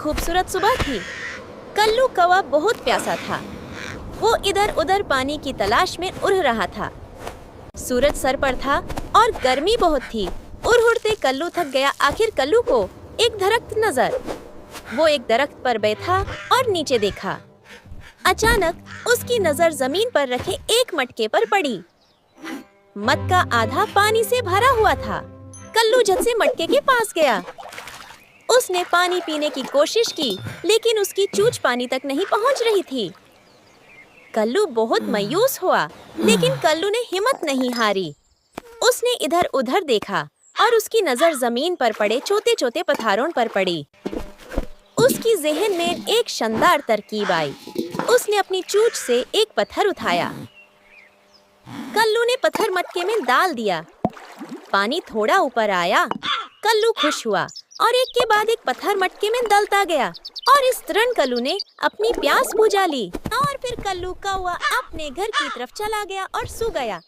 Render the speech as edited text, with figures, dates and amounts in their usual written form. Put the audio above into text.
खूबसूरत सुबह थी। कल्लू कौवा बहुत प्यासा था। वो इधर उधर पानी की तलाश में उड़ रहा था। सूरज सर पर था और गर्मी बहुत थी। उड़ते कल्लू थक गया। आखिर कल्लू को एक दरख्त नजर। वो एक दरख्त पर बैठा और नीचे देखा। अचानक उसकी नजर जमीन पर रखे एक मटके पर पड़ी। मटका आधा पानी से भरा हुआ था। कल्लू झट से मटके के पास गया। उसने पानी पीने की कोशिश की, लेकिन उसकी चूंच पानी तक नहीं पहुंच रही थी। कल्लू बहुत मायूस हुआ, लेकिन कल्लू ने हिम्मत नहीं हारी। उसने इधर उधर देखा और उसकी नजर जमीन पर पड़े छोटे छोटे पत्थरों पर पड़ी। उसकी जहन में एक शानदार तरकीब आई। उसने अपनी चूंच से एक पत्थर उठाया। कल्लू ने पत्थर मटके में डाल दिया। पानी थोड़ा ऊपर आया। कल्लू खुश हुआ और एक के बाद एक पत्थर मटके में डालता गया और इस तरह कल्लू ने अपनी प्यास बुझा ली। और फिर कल्लू कौवा अपने घर की तरफ चला गया और सो गया।